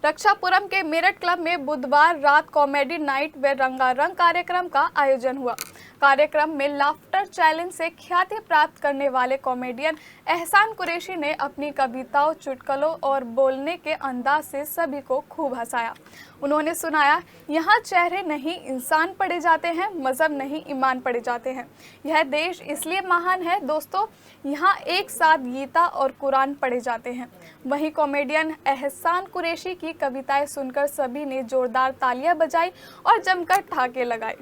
रक्षापुरम के मेरठ क्लब में बुधवार रात कॉमेडी नाइट व रंगारंग कार्यक्रम का आयोजन हुआ। कार्यक्रम में लाफ्टर चैलेंज से ख्याति प्राप्त करने वाले कॉमेडियन एहसान कुरैशी ने अपनी कविताओं, चुटकुलों और बोलने के अंदाज से सभी को खूब हंसाया। उन्होंने सुनाया, यहाँ चेहरे नहीं इंसान पढ़े जाते हैं, मजहब नहीं ईमान पढ़े जाते हैं। यह देश इसलिए महान है दोस्तों, यहाँ एक साथ गीता और कुरान पढ़े जाते हैं। वहीं कॉमेडियन एहसान कुरैशी की कविताएं सुनकर सभी ने जोरदार तालियां बजाई और जमकर ठहाके लगाए।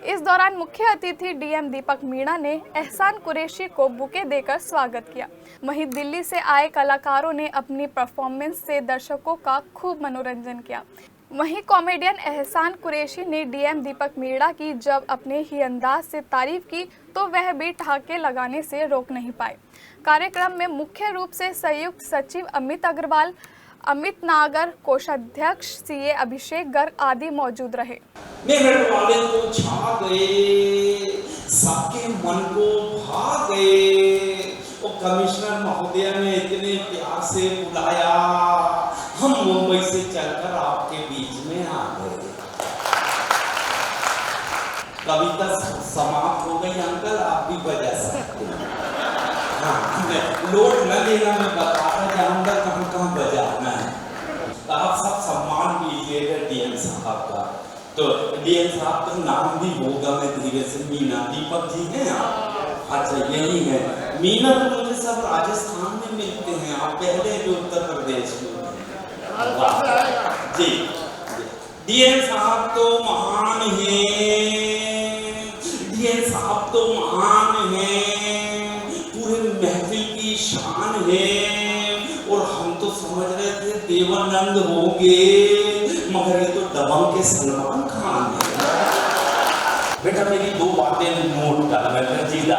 इस दौरान मुख्य अतिथि डीएम दीपक मीणा ने एहसान कुरैशी को बुके देकर स्वागत किया। वहीं दिल्ली से आए कलाकारों ने अपनी परफॉर्मेंस से दर्शकों का खूब मनोरंजन किया। वहीं कॉमेडियन एहसान कुरैशी ने डीएम दीपक मीणा की जब अपने ही अंदाज से तारीफ की तो वह भी ठहाके लगाने से रोक नहीं पाए। कार्यक्रम में मुख्य रूप से संयुक्त सचिव अमित अग्रवाल, अमित नागर, कोषाध्यक्ष सीए अभिषेक गर्ग आदि मौजूद रहे। मेरठ वाले तो छा गए, सबके मन को भा गए। और कमिश्नर महोदय ने इतने प्यार से बुलाया, हम मुंबई से चलकर आपके बीच में आ गए। कविता समाप्त हो गई अंकल, आप भी बजा सकते हैं। हाँ, लोड न लेना, मैं बताता जाऊंगा कहाँ बजाना है। आप सब सम्मान कीजिएगा डीएम साहब का। तो डीएम साहब का नाम भी होगा, मैं धीरे से मीना दीपक जी हैं आप? अच्छा, यही है मीना। तो मुझे सब राजस्थान में मिलते हैं, आप पहले भी उत्तर प्रदेश में जी। डीएम साहब तो महान हैं, डीएम साहब तो महान हैं, पूरे महफिल की शान है। और हम तो समझ रहे थे देवानंद होंगे, मगर ये तो दबंग के सलमान खान है। बेटा मेरी दो बातें नोट कर, मैं जीता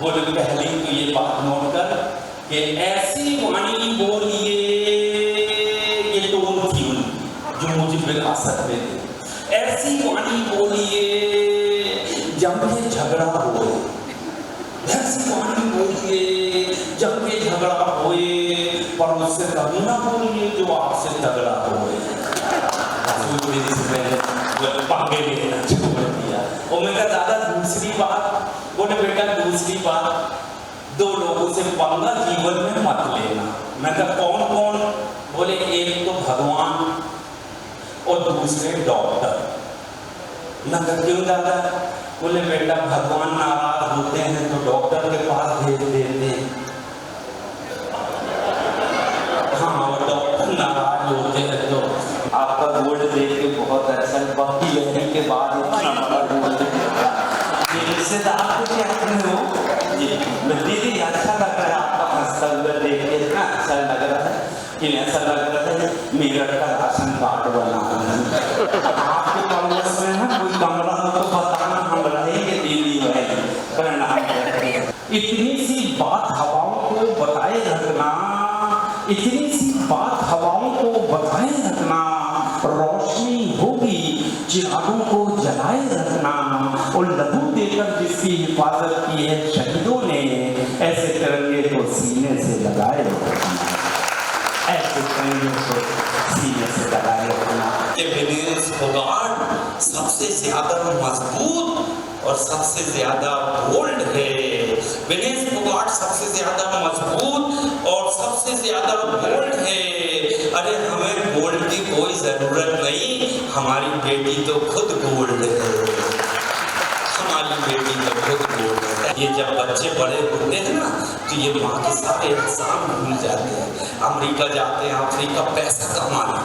बोले। पहली तो ये बात नोट कर कि ऐसी वाणी बोलिए, ये टोन थी जो मुझे विरासत में थी। ऐसी वाणी बोलिए जब ये झगड़ा हो, ऐसी वाणी बोलिए जब ये झगड़ा होए, पर उससे कभी ना बोलिए जो आपसे झगड़ा होए। पागे लेना छोड़ दिया। और मैं कहा दादा दूसरी बात, बोले बेटा दूसरी बात, दो लोगों से पंगा जीवन में मत लेना। मैं कहा कौन कौन? बोले एक तो भगवान और दूसरे डॉक्टर। मैं कहा क्यों दादा? बोले बेटा भगवान नाराज होते हैं तो डॉक्टर के पास भेज देते हैं। हाँ, और डॉक्टर नाराज होते हैं तो आपका गोल्ड देख के बहुत अच्छा, बाकी लेने के बाद इतना बड़ा गोल्ड से आप क्या हो जी। दीदी अच्छा लग रहा है आपका हंसता हुआ देख के, इतना अच्छा लग रहा है कि ऐसा लग रहा है मेरठ का राशन कार्ड बना है। आपके कांग्रेस में है कोई कमरा हो तो बताना, हम रहेंगे दिल्ली में। इतनी सी बात हवाओं को बताए रखना, इतनी सी बात हवाओं को बताए रखना, रोशनी होगी चिरागों को जलाए रखना। और लहू देकर जिसकी हिफाजत की है शहीदों ने, ऐसे तिरंगे को सीने से लगाए रखना, ऐसे तिरंगे को सीने से लगाए रखना। विनेश फोगाट सबसे ज्यादा मजबूत और सबसे ज्यादा बोल्ड है। विनेश फोगाट सबसे ज्यादा मजबूत और सबसे ज्यादा बोल्ड है। अरे हमें बोल्ड की कोई जरूरत नहीं, हमारी बेटी तो खुद बोल्ड है। हमारी बेटी तो खुद बोल्ड है। ये जब बच्चे बड़े होते हैं ना तो ये माँ के सारे एहसान भूल जाते हैं। अमेरिका जाते हैं, अफ्रीका पैसा कमाना,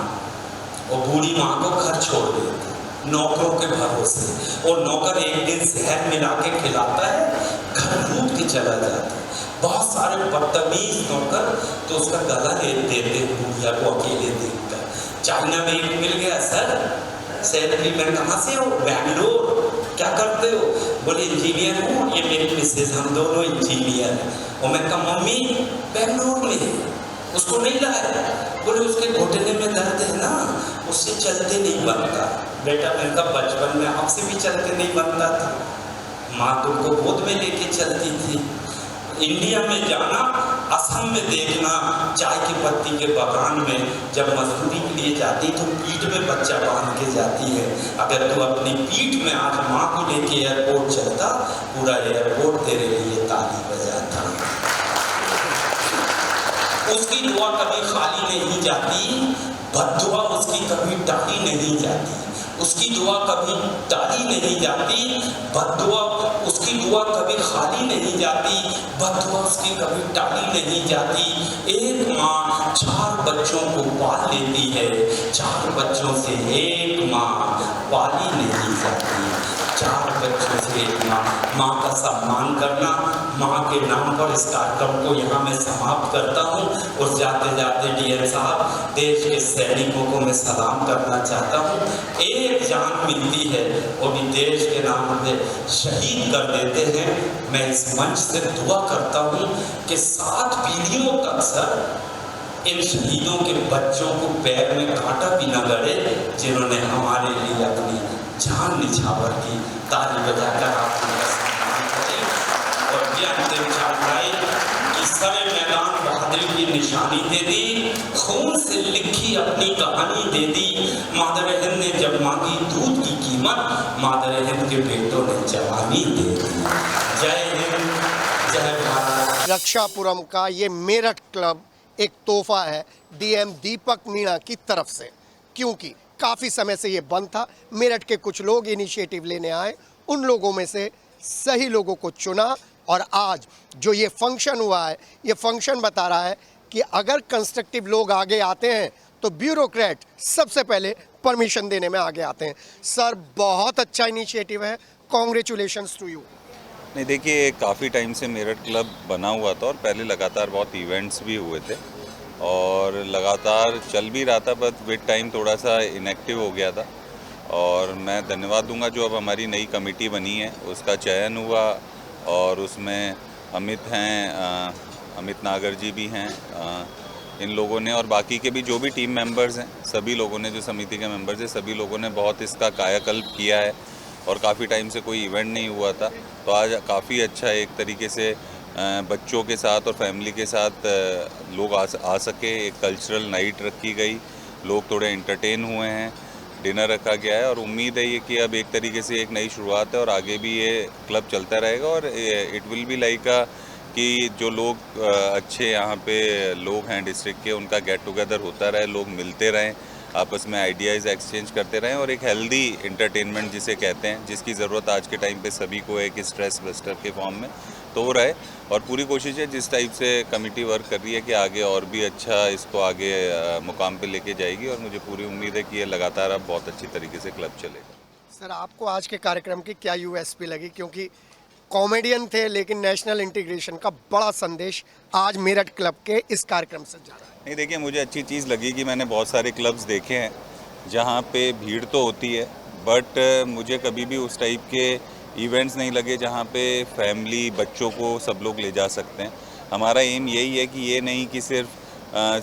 और बूढ़ी माँ को घर छोड़ देते हैं नौकरों के भरोसे। और नौकर एक दिन शहद मिला के खिलाता है, घर लूट के चला जाता है। बहुत सारे बदतमीज नौकर तो उसका गला ले देते बुढ़िया को अकेले देखकर। चाइना में एक मिल गया, सर सैलरी में कहाँ से हो? बैंगलोर। क्या करते हो? बोले इंजीनियर हूँ, ये मेरी मिसेज, हम दोनों इंजीनियर हैं। और मैं कहा मम्मी बैंगलोर में, उसको नहीं लगा। बोले उसके घुटने में दर्द है ना, उससे चलते नहीं बनता। बेटा मैं कहा बचपन में आपसे भी चलते नहीं बनता था, माँ तुमको गोद में लेके चलती थी। इंडिया में जाना असम में देखना, चाय की पत्ती के बगान में जब मजदूरी के लिए जाती तो पीठ में बच्चा बांध के जाती है। अगर तू अपनी पीठ में आज माँ को लेके एयरपोर्ट चलता, पूरा एयरपोर्ट तेरे लिए ताली बजाता। उसकी दुआ कभी खाली नहीं जाती, बद्दुआ उसकी कभी टाली नहीं जाती। उसकी दुआ कभी टाली नहीं जाती, बद्दुआ उसकी दुआ कभी खाली नहीं जाती, बद्दुआ उसकी कभी टाली नहीं जाती। एक माँ 4 बच्चों को पाल लेती है, 4 बच्चों से एक माँ पाली नहीं जाती। 4 बच्चों से एक माँ का सम्मान करना, माँ के नाम पर इस कार्यक्रम को यहाँ मैं समाप्त करता हूँ। और जाते जाते डीएम साहब, देश के सैनिकों को मैं सलाम करना चाहता हूँ। एक जान मिलती है वो भी देश के नाम पे शहीद कर देते हैं। मैं इस मंच से दुआ करता हूँ कि 7 पीढ़ियों तक सर इन शहीदों के बच्चों को पैर में कांटा भी न लगे, जिन्होंने हमारे लिए अपनी जान निछावर की। ताली बजाकर आप उनका सम्मान करें। और ये अंतिम चाहताई कि सरे मैदान बहादुरी की निशानी दे दी, खून से लिखी अपनी कहानी दे दी। मादर हिंद ने जब मांगी दूध की कीमत, मादर हिंद के बेटों ने जवानी दे दी। जय हिंद, जय भारत। रक्षापुरम का ये मेरठ क्लब एक तोहफा है डीएम दीपक मीणा की तरफ से, क्योंकि काफ़ी समय से ये बंद था। मेरठ के कुछ लोग इनिशिएटिव लेने आए, उन लोगों में से सही लोगों को चुना और आज जो ये फंक्शन हुआ है, ये फंक्शन बता रहा है कि अगर कंस्ट्रक्टिव लोग आगे आते हैं तो ब्यूरोक्रेट सबसे पहले परमिशन देने में आगे आते हैं। सर, बहुत अच्छा इनिशिएटिव है, कॉन्ग्रेचुलेशंस टू यू। नहीं, देखिए काफ़ी टाइम से मेरठ क्लब बना हुआ था और पहले लगातार बहुत इवेंट्स भी हुए थे और लगातार चल भी रहा था, बट विद टाइम थोड़ा सा इनएक्टिव हो गया था। और मैं धन्यवाद दूंगा जो अब हमारी नई कमेटी बनी है, उसका चयन हुआ और उसमें अमित हैं, अमित नागर जी भी हैं, इन लोगों ने और बाकी के भी जो भी टीम मेंबर्स हैं, सभी लोगों ने, जो समिति के मेंबर्स हैं, सभी लोगों ने बहुत इसका कायाकल्प किया है। और काफ़ी टाइम से कोई इवेंट नहीं हुआ था, तो आज काफ़ी अच्छा एक तरीके से बच्चों के साथ और फैमिली के साथ लोग आ सके। एक कल्चरल नाइट रखी गई, लोग थोड़े एंटरटेन हुए हैं, डिनर रखा गया है और उम्मीद है ये कि अब एक तरीके से एक नई शुरुआत है और आगे भी ये क्लब चलता रहेगा। और इट विल बी लाइक कि जो लोग अच्छे यहाँ पे लोग हैं डिस्ट्रिक्ट के, उनका गेट टुगेदर होता रहे, लोग मिलते रहें, आपस में आइडियाज़ एक्सचेंज करते रहें और एक हेल्दी एंटरटेनमेंट जिसे कहते हैं, जिसकी ज़रूरत आज के टाइम पे सभी को है कि स्ट्रेस बस्टर के फॉर्म में तो हो रहे। और पूरी कोशिश है जिस टाइप से कमेटी वर्क कर रही है कि आगे और भी अच्छा इसको आगे मुकाम पे लेके जाएगी और मुझे पूरी उम्मीद है कि ये लगातार अब बहुत अच्छी तरीके से क्लब चलेगा। सर, आपको आज के कार्यक्रम की क्या यूएसपी लगी, क्योंकि कॉमेडियन थे लेकिन नेशनल इंटीग्रेशन का बड़ा संदेश आज मेरठ क्लब के इस कार्यक्रम से जा रहा है? नहीं, देखिए मुझे अच्छी चीज़ लगी कि मैंने बहुत सारे क्लब्स देखे हैं जहाँ पे भीड़ तो होती है, बट मुझे कभी भी उस टाइप के इवेंट्स नहीं लगे जहाँ पे फैमिली, बच्चों को सब लोग ले जा सकते हैं। हमारा एम यही है कि ये नहीं कि सिर्फ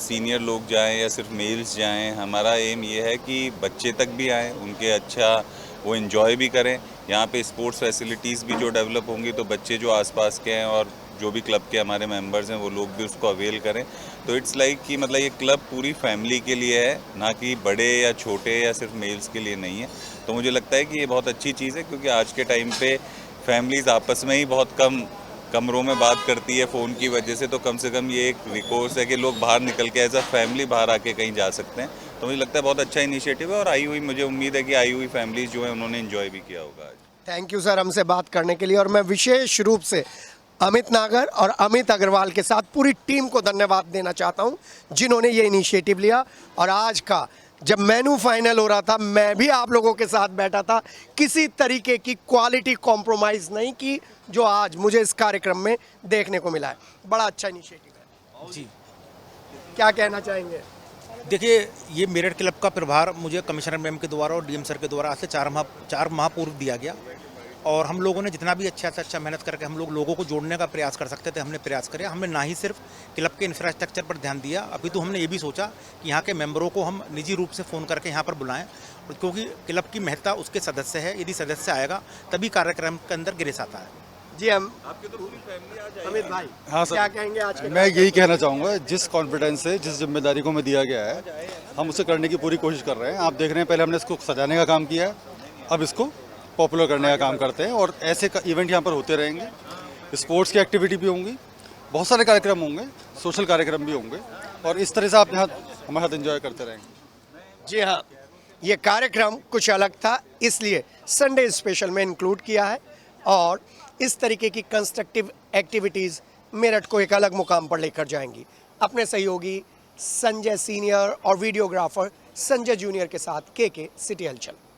सीनियर लोग जाएं या सिर्फ मेल्स जाएं, हमारा एम ये है कि बच्चे तक भी आएँ, उनके अच्छा वो इन्जॉय भी करें। यहाँ पे स्पोर्ट्स फैसिलिटीज़ भी जो डेवलप होंगी तो बच्चे जो आसपास के हैं और जो भी क्लब के हमारे मेंबर्स हैं वो लोग भी उसको अवेल करें। तो इट्स लाइक कि मतलब ये क्लब पूरी फैमिली के लिए है, ना कि बड़े या छोटे या सिर्फ मेल्स के लिए नहीं है। तो मुझे लगता है कि ये बहुत अच्छी चीज़ है, क्योंकि आज के टाइम पे फैमिलीज़ आपस में ही बहुत कम कमरों में बात करती है फ़ोन की वजह से, तो कम से कम ये एक रिकोर्स है कि लोग बाहर निकल के एज अ फैमिली बाहर आके कहीं जा सकते हैं। तो मुझे लगता है बहुत अच्छा इनिशिएटिव है और मुझे उम्मीद है कि आई हुई फैमिलीज़ जो है उन्होंने इन्जॉय भी किया होगा आज। थैंक यू सर हमसे बात करने के लिए। और मैं विशेष रूप से अमित नागर और अमित अग्रवाल के साथ पूरी टीम को धन्यवाद देना चाहता हूं, जिन्होंने ये इनिशिएटिव लिया। और आज का जब मेनू फाइनल हो रहा था, मैं भी आप लोगों के साथ बैठा था, किसी तरीके की क्वालिटी कॉम्प्रोमाइज़ नहीं की, जो आज मुझे इस कार्यक्रम में देखने को मिला है। बड़ा अच्छा इनिशिएटिव है जी। क्या कहना चाहेंगे? देखिए, ये मेरठ क्लब का प्रभार मुझे कमिश्नर मैम के द्वारा और डीएम सर के द्वारा आज से 4 माह पूर्व दिया गया और हम लोगों ने जितना भी अच्छा से अच्छा मेहनत करके हम लोगों को जोड़ने का प्रयास कर सकते थे, हमने प्रयास किया। हमने ना ही सिर्फ क्लब के इंफ्रास्ट्रक्चर पर ध्यान दिया, अभी तो हमने ये भी सोचा कि यहाँ के मेंबरों को हम निजी रूप से फ़ोन करके यहाँ पर बुलाएं, क्योंकि क्लब की महत्ता उसके सदस्य है। यदि सदस्य आएगा तभी कार्यक्रम के अंदर गिरेस आता है। जी हम आपकी तो पूरी फैमिली आ जाएगी। अमित भाई हाँ सर। क्या कहेंगे आज के मैं यही कहना चाहूँगा, जिस कॉन्फिडेंस से, जिस जिम्मेदारी को हमें दिया गया है, हम उसे करने की पूरी कोशिश कर रहे हैं। आप देख रहे हैं, पहले हमने इसको सजाने का काम किया है, अब इसको पॉपुलर करने का काम करते हैं। और ऐसे इवेंट यहाँ पर होते रहेंगे, स्पोर्ट्स की एक्टिविटी भी होंगी, बहुत सारे कार्यक्रम होंगे, सोशल कार्यक्रम भी होंगे, और इस तरह से आप यहाँ हमारे साथ एंजॉय करते रहेंगे। जी हाँ, ये कार्यक्रम कुछ अलग था, इसलिए संडे स्पेशल में इंक्लूड किया है। और इस तरीके की कंस्ट्रक्टिव एक्टिविटीज़ मेरठ को एक अलग मुकाम पर लेकर जाएंगी। अपने सहयोगी संजय सीनियर और वीडियोग्राफर संजय जूनियर के साथ के सिटी हलचल।